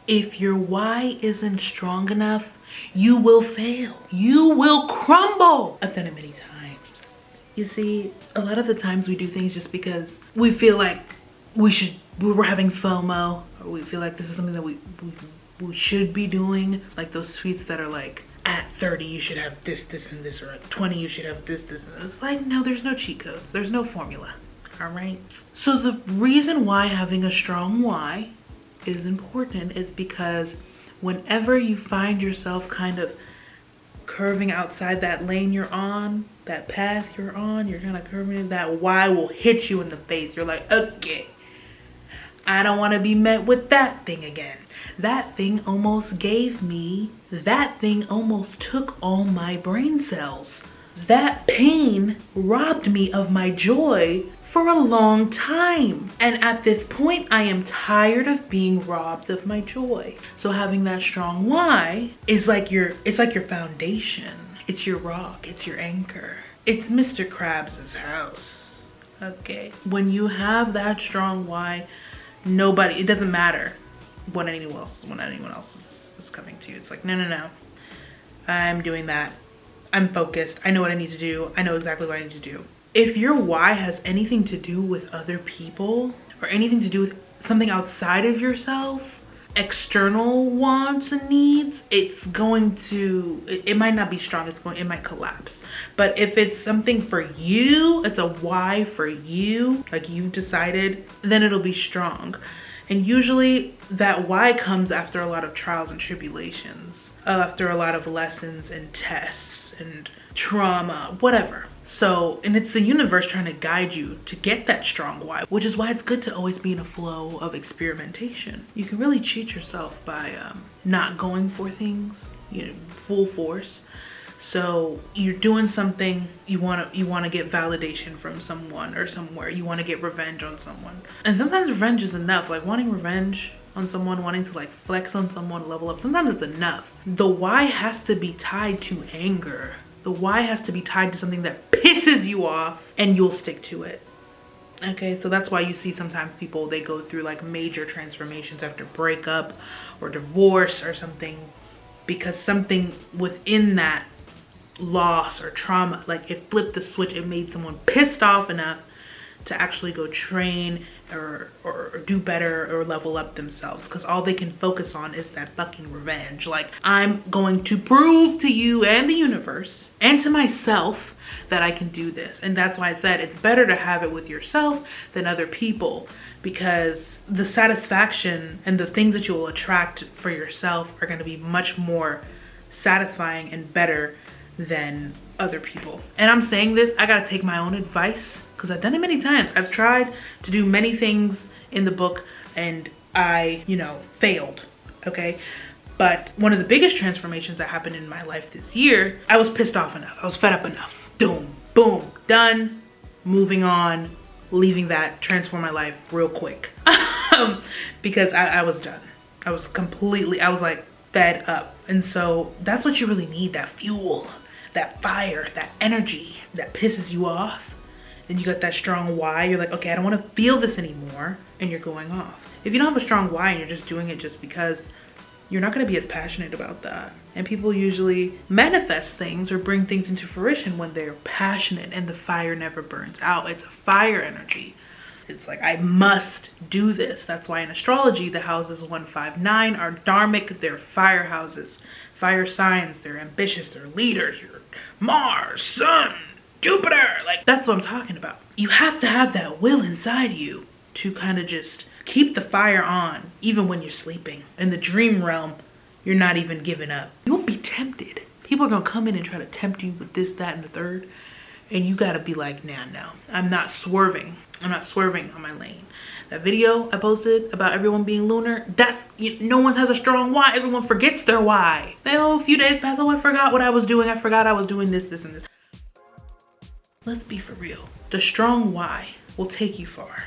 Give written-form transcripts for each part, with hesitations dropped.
If your why isn't strong enough, you will fail. You will crumble. I've done it many times. You see, a lot of the times we do things just because we feel like we're having FOMO, or we feel like this is something that we should be doing. Like those tweets that are like, at 30 you should have this, this, and this, or at 20 you should have this, this, and this. It's like, no, there's no cheat codes. There's no formula. All right. So the reason why having a strong why is important is because whenever you find yourself kind of curving outside that lane you're on, that path you're on, you're kind of curving, that why will hit you in the face. You're like, okay, I don't want to be met with that thing again. That thing almost that thing almost took all my brain cells. That pain robbed me of my joy for a long time. And at this point, I am tired of being robbed of my joy. So having that strong why is like it's like your foundation. It's your rock, it's your anchor. It's Mr. Krabs' house. Okay. When you have that strong why, it doesn't matter when anyone else is coming to you. It's like, no. I'm doing that. I'm focused. I know what I need to do. I know exactly what I need to do. If your why has anything to do with other people or anything to do with something outside of yourself, external wants and needs, it might not be strong. It might collapse. But if it's something for you, it's a why for you, like you've decided, then it'll be strong. And usually that why comes after a lot of trials and tribulations, after a lot of lessons and tests and trauma, whatever. So, and it's the universe trying to guide you to get that strong why, which is why it's good to always be in a flow of experimentation. You can really cheat yourself by not going for things, full force. So you're doing something, you want to get validation from someone or somewhere. You want to get revenge on someone. And sometimes revenge is enough. Like wanting revenge on someone, wanting to like flex on someone, level up. Sometimes it's enough. The why has to be tied to anger. The why has to be tied to something that pisses you off and you'll stick to it. Okay, so that's why you see sometimes people, they go through like major transformations after breakup or divorce or something, because something within that loss or trauma, like it flipped the switch. It made someone pissed off enough to actually go train or do better or level up themselves, because all they can focus on is that fucking revenge. Like, I'm going to prove to you and the universe and to myself that I can do this. And that's why I said it's better to have it with yourself than other people, because the satisfaction and the things that you will attract for yourself are going to be much more satisfying and better than other people. And I'm saying this, I gotta take my own advice, because I've done it many times. I've tried to do many things in the book and I, failed, okay? But one of the biggest transformations that happened in my life this year, I was pissed off enough. I was fed up enough. Boom, boom, done, moving on, leaving that, transform my life real quick. Because I was done. I was like fed up. And so that's what you really need, that fuel, that fire, that energy that pisses you off. Then you got that strong why. You're like, okay, I don't want to feel this anymore. And you're going off. If you don't have a strong why and you're just doing it just because, you're not going to be as passionate about that. And people usually manifest things or bring things into fruition when they're passionate and the fire never burns out. It's a fire energy. It's like, I must do this. That's why in astrology, the houses 159 are dharmic. They're fire houses, fire signs. They're ambitious. They're leaders. You're Mars, Sun, Jupiter. Like, that's what I'm talking about. You have to have that will inside you to kind of just keep the fire on, even when you're sleeping. In the dream realm, you're not even giving up. You won't be tempted. People are gonna come in and try to tempt you with this, that, and the third. And you gotta be like, nah, no. I'm not swerving. I'm not swerving on my lane. That video I posted about everyone being lunar, no one has a strong why. Everyone forgets their why. A few days pass, I forgot what I was doing. I forgot I was doing this, and this. Let's be for real. The strong why will take you far,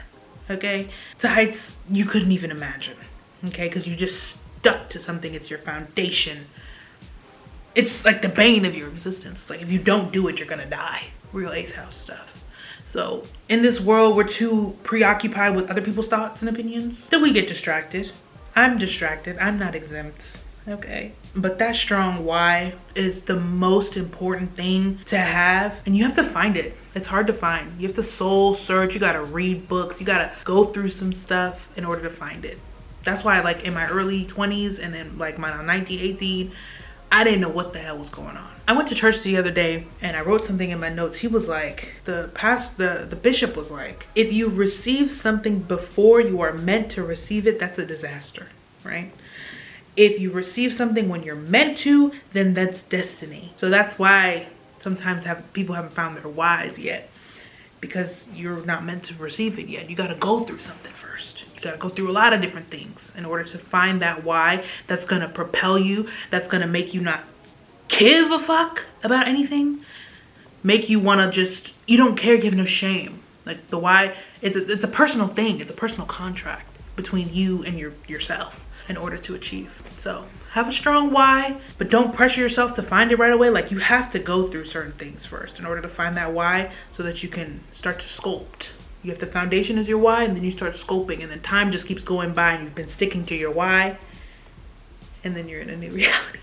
okay? To heights you couldn't even imagine, okay? Because you just stuck to something. It's your foundation. It's like the bane of your existence. It's like, if you don't do it, you're gonna die. Real 8th house stuff. So in this world, we're too preoccupied with other people's thoughts and opinions that we get distracted. I'm distracted. I'm not exempt. Okay. But that strong why is the most important thing to have. And you have to find it. It's hard to find. You have to soul search. You got to read books. You got to go through some stuff in order to find it. That's why like in my early 20s and then like my 19, 18, I didn't know what the hell was going on. I went to church the other day and I wrote something in my notes. He was like, the bishop was like, if you receive something before you are meant to receive it, that's a disaster, right? If you receive something when you're meant to, then that's destiny. So that's why sometimes people haven't found their whys yet, because you're not meant to receive it yet. You got to go through something first. You got to go through a lot of different things in order to find that why that's going to propel you, that's going to make you not give a fuck about anything, make you want to just, you don't care, give no shame. Like the why, it's a personal thing. It's a personal contract between you and yourself in order to achieve. So have a strong why, but don't pressure yourself to find it right away. Like you have to go through certain things first in order to find that why, so that you can start to sculpt. You have the foundation as your why, and then you start sculpting, and then time just keeps going by and you've been sticking to your why, and then you're in a new reality.